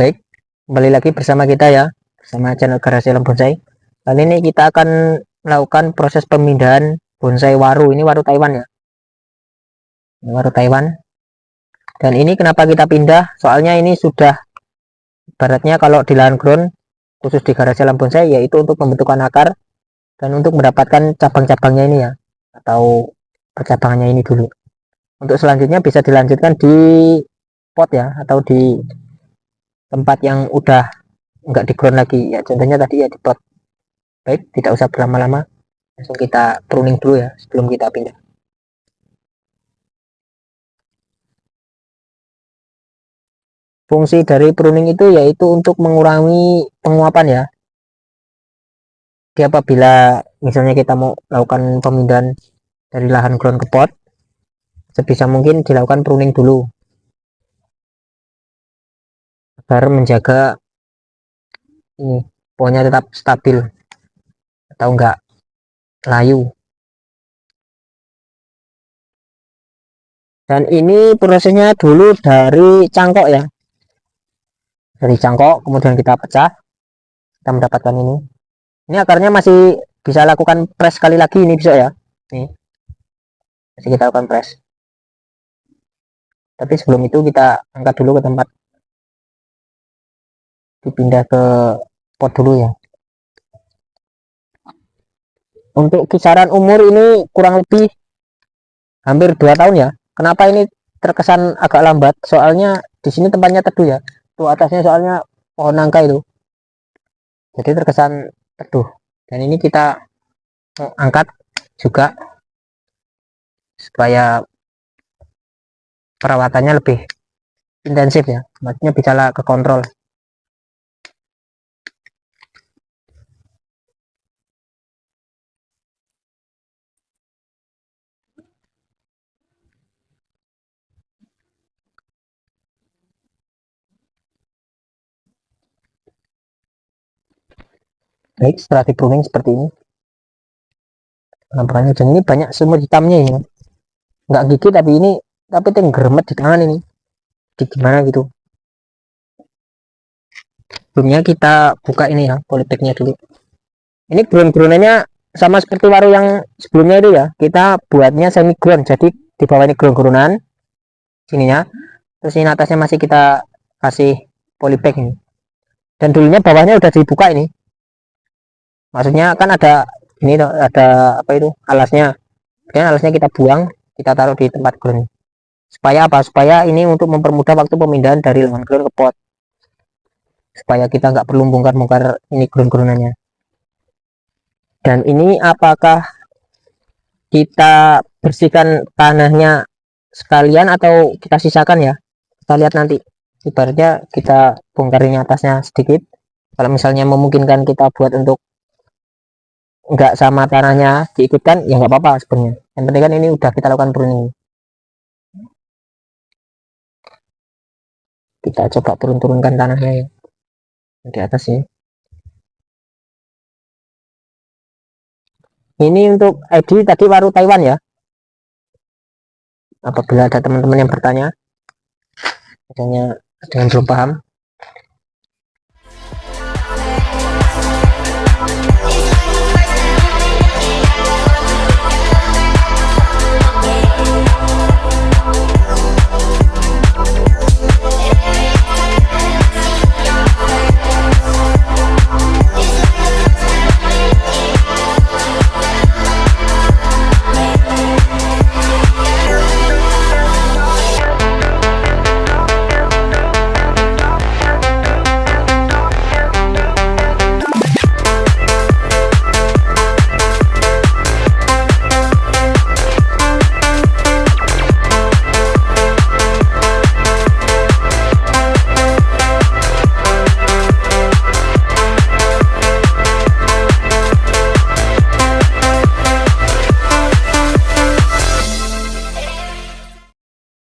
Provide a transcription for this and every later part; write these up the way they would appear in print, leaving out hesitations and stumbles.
Baik, kembali lagi bersama kita ya, bersama channel Garasi Alam Bonsai. Kali ini kita akan melakukan proses pemindahan bonsai waru. Ini waru Taiwan ya, ini waru Taiwan. Dan ini kenapa kita pindah? Soalnya ini sudah, ibaratnya kalau di lahan ground, khusus di Garasi Alam Bonsai, yaitu untuk pembentukan akar dan untuk mendapatkan cabang-cabangnya ini ya, atau percabangannya ini dulu. Untuk selanjutnya bisa dilanjutkan di pot ya, atau di tempat yang udah enggak di ground lagi ya, contohnya tadi ya di pot. Baik, tidak usah berlama-lama, langsung kita pruning dulu ya sebelum kita pindah. Fungsi dari pruning itu yaitu untuk mengurangi penguapan ya. Jadi apabila misalnya kita mau lakukan pemindahan dari lahan ground ke pot, sebisa mungkin dilakukan pruning dulu agar menjaga ini pohonnya tetap stabil atau enggak layu. Dan ini prosesnya dulu dari cangkok ya, dari cangkok kemudian kita pecah, kita mendapatkan ini akarnya masih bisa lakukan press sekali lagi, ini bisa ya, nih masih kita lakukan press. Tapi sebelum itu kita angkat dulu ke tempat, dipindah ke pot dulu ya. Untuk kisaran umur ini kurang lebih hampir 2 tahun ya. Kenapa ini terkesan agak lambat? Soalnya di sini tempatnya teduh ya, tuh atasnya soalnya pohon nangka itu, jadi terkesan teduh. Dan ini kita angkat juga supaya perawatannya lebih intensif ya, maksudnya bisa ke kontrol. Baik, setelah di pruning seperti ini penampakannya, dan ini banyak semut hitamnya ya, nggak gigit tapi ini tenggeremet di tangan ini, di gimana gitu. Sebelumnya kita buka ini ya, polybagnya dulu. Ini ground-groundannya sama seperti waru yang sebelumnya itu ya, kita buatnya semi ground, jadi di bawah ini ground-groundan sininya, terus ini atasnya masih kita kasih polybag ini. Dan dulunya bawahnya udah dibuka ini, maksudnya kan ada ini, ada apa itu alasnya, dan alasnya kita buang, kita taruh di tempat ground. Supaya apa? Supaya ini untuk mempermudah waktu pemindahan dari lahan ground ke pot, supaya kita nggak perlu bongkar-bongkar ini ground-groundannya. Dan ini apakah kita bersihkan tanahnya sekalian atau kita sisakan ya, kita lihat nanti. Ibaratnya kita bongkarin atasnya sedikit, kalau misalnya memungkinkan kita buat untuk enggak sama tanahnya diikutkan ya nggak apa-apa sebenarnya, yang penting kan ini udah kita lakukan pruning. Kita coba turunkan tanahnya ya di atas ini. Ini untuk ID tadi waru Taiwan ya, apabila ada teman-teman yang bertanya, misalnya ada yang belum paham.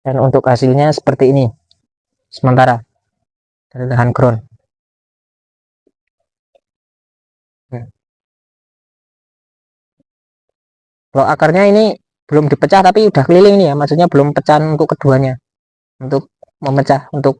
Dan untuk hasilnya seperti ini sementara dari lahan ground. Kalau akarnya ini belum dipecah tapi udah keliling nih ya, maksudnya belum pecah untuk keduanya, untuk memecah untuk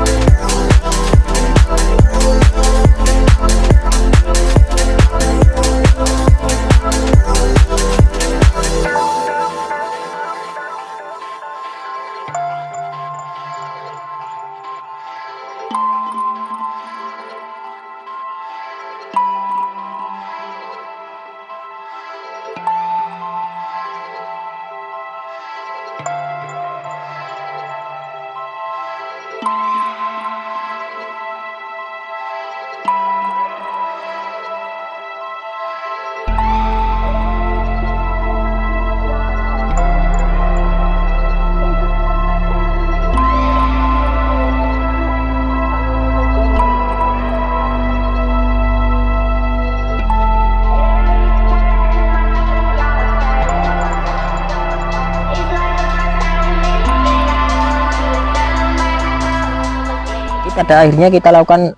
pada akhirnya kita lakukan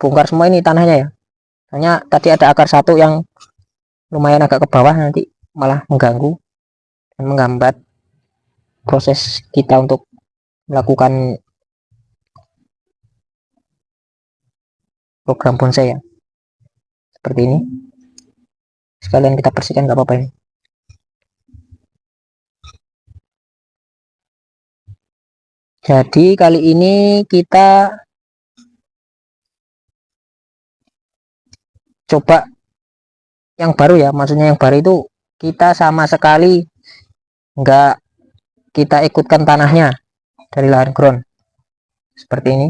bongkar semua ini tanahnya ya, soalnya tadi ada akar satu yang lumayan agak ke bawah, nanti malah mengganggu dan menghambat proses kita untuk melakukan program bonsai ya. Seperti ini, sekalian kita bersihkan nggak apa-apa ini. Jadi kali ini kita coba yang baru ya, maksudnya yang baru itu kita sama sekali nggak kita ikutkan tanahnya dari lahan ground seperti ini.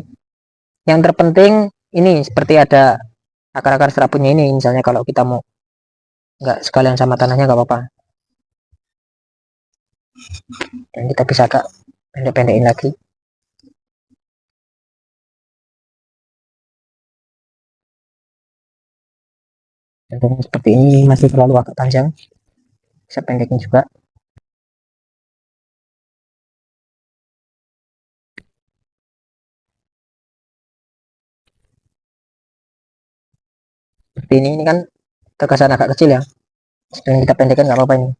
Yang terpenting ini seperti ada akar-akar serabutnya ini, misalnya kalau kita mau nggak sekalian sama tanahnya nggak apa-apa, dan kita bisa agak pendek-pendekin lagi. Contohnya seperti ini, masih terlalu agak panjang, bisa pendekin juga. Seperti ini kan terkesan agak kecil ya, sekalian kita pendekkan nggak apa-apa ini.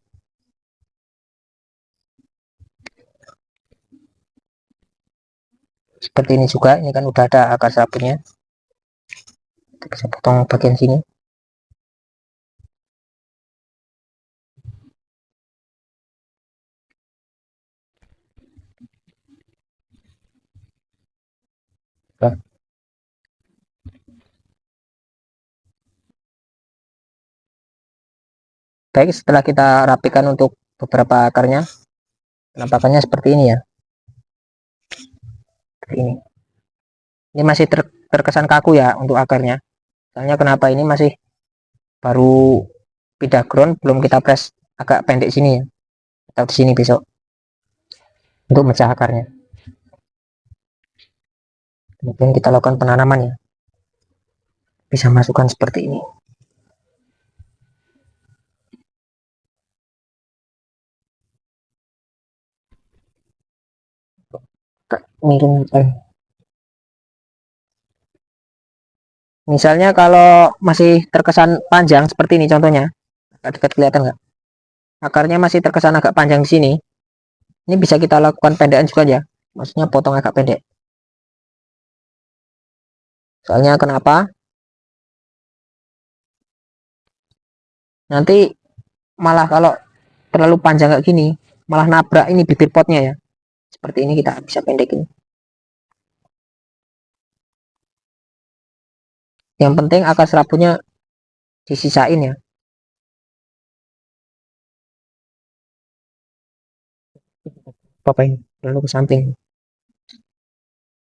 Seperti ini juga, ini kan udah ada akar serabutnya, kita bisa potong bagian sini. Nah, baik, setelah kita rapikan untuk beberapa akarnya, penampakannya seperti ini ya. Seperti ini. Ini masih terkesan kaku ya untuk akarnya. Soalnya kenapa, ini masih baru pindah ground, belum kita press agak pendek sini ya, atau di sini besok untuk mecah akarnya. Kemudian kita lakukan penanaman ya, bisa masukkan seperti ini. Miring. Misalnya kalau masih terkesan panjang seperti ini, contohnya dekat kelihatan nggak, akarnya masih terkesan agak panjang di sini, ini bisa kita lakukan pendekan juga ya, maksudnya potong agak pendek. Soalnya kenapa, nanti malah kalau terlalu panjang kayak gini malah nabrak ini bibir potnya ya. Seperti ini kita bisa pendekin. Yang penting akar serabutnya disisain ya. Apa ini lalu ke samping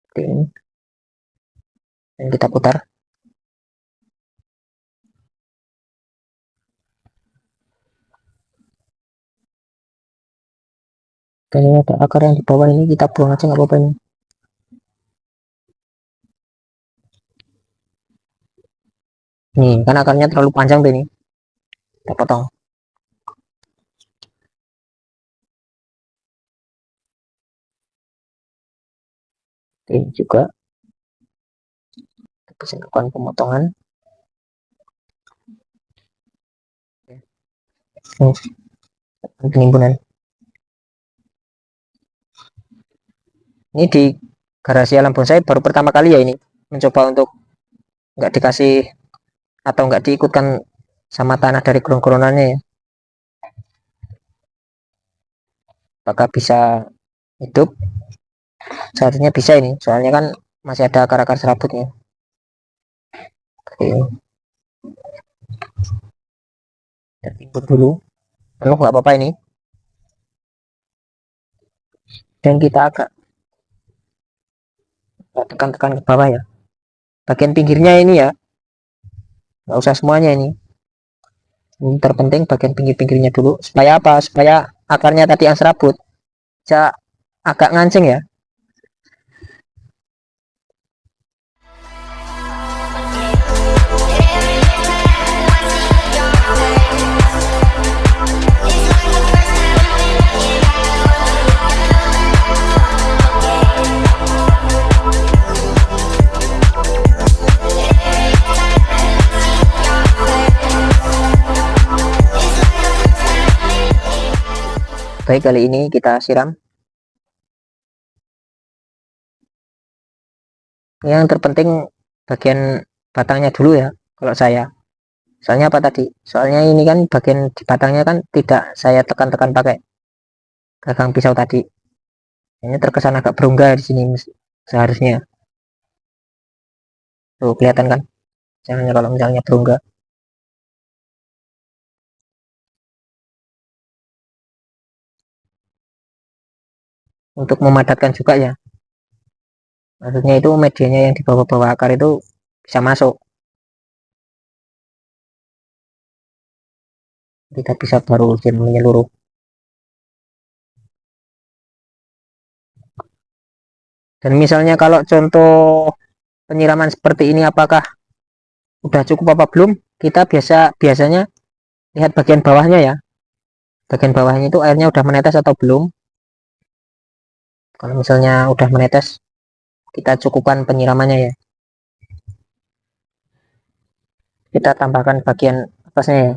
seperti ini, dan kita putar. Kayaknya ada akar yang di bawah ini, kita buang aja nggak apa-apa ini. Nih kan akarnya terlalu panjang tuh, ini kita potong. Ini juga kita bisa lakukan pemotongan. Penimbunan ini di garasi alam bonsai baru pertama kali ya ini mencoba untuk nggak dikasih atau nggak diikutkan sama tanah dari ground-groundannya ya. Apakah bisa hidup? Seharusnya bisa ini, soalnya kan masih ada akar-akar serabutnya. Oke, kita timbun dulu, penuh nggak apa-apa ini, dan kita agak tekan-tekan ke bawah ya, bagian pinggirnya ini ya, nggak usah semuanya ini terpenting bagian pinggir-pinggirnya dulu. Supaya apa, supaya akarnya tadi yang serabut bisa agak ngancing ya. Baik, kali ini kita siram. Yang terpenting bagian batangnya dulu ya, kalau saya. Soalnya apa tadi? Soalnya ini kan bagian di batangnya kan tidak saya tekan-tekan pakai gagang pisau tadi. Ini terkesan agak berongga di sini seharusnya. Tuh, kelihatan kan? Jangan kalau misalnya berongga. Untuk memadatkan juga ya. Maksudnya itu medianya yang di bawah-bawah akar itu bisa masuk. Tidak bisa baru menyeluruh. Dan misalnya kalau contoh penyiraman seperti ini apakah udah cukup apa belum? Kita biasanya lihat bagian bawahnya ya. Bagian bawahnya itu airnya udah menetes atau belum. Kalau misalnya udah menetes, kita cukupkan penyiramannya ya. Kita tambahkan bagian atasnya ya.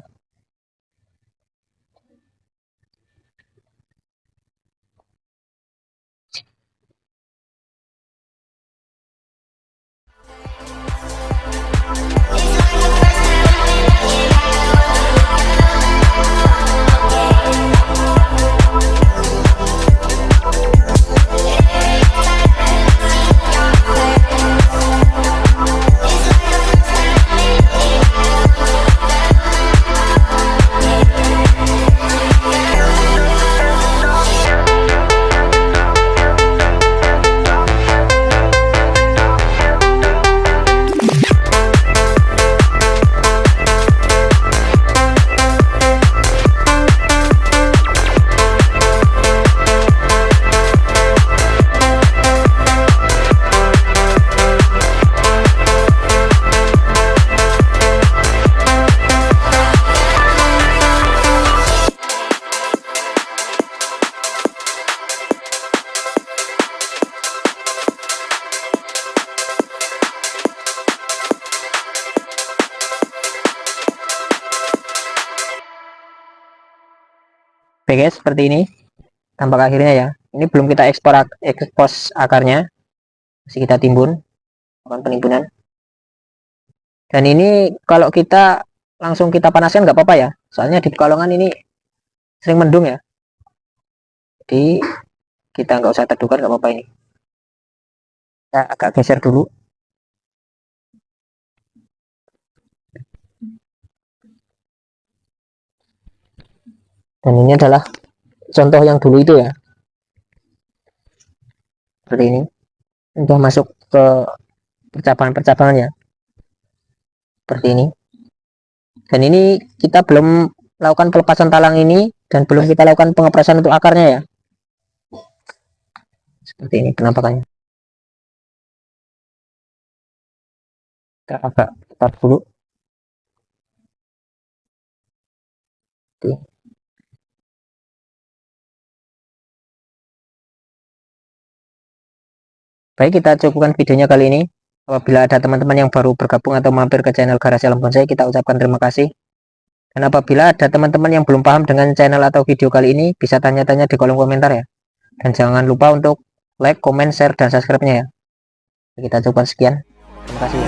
Oke guys, seperti ini tampak akhirnya ya. Ini belum kita ekspos akarnya, masih kita timbun, lakukan penimbunan. Dan ini kalau kita langsung kita panaskan nggak apa-apa ya, soalnya di Pekalongan ini sering mendung ya. Jadi kita nggak usah teduhkan, nggak apa-apa ini. Kita agak geser dulu. Dan ini adalah contoh yang dulu itu ya. Seperti ini. Sudah masuk ke percabangan-percabangan ya. Seperti ini. Dan ini kita belum lakukan pelepasan talang ini dan belum kita lakukan pengeprasan untuk akarnya ya. Seperti ini penampakannya. Kita agak start dulu. Oke. Baik, kita cukupkan videonya kali ini. Apabila ada teman-teman yang baru bergabung atau mampir ke channel Garasi Alam Bonsai, kita ucapkan terima kasih. Dan apabila ada teman-teman yang belum paham dengan channel atau video kali ini, bisa tanya-tanya di kolom komentar ya. Dan jangan lupa untuk like, comment, share, dan subscribe-nya ya. Kita cukupkan sekian. Terima kasih.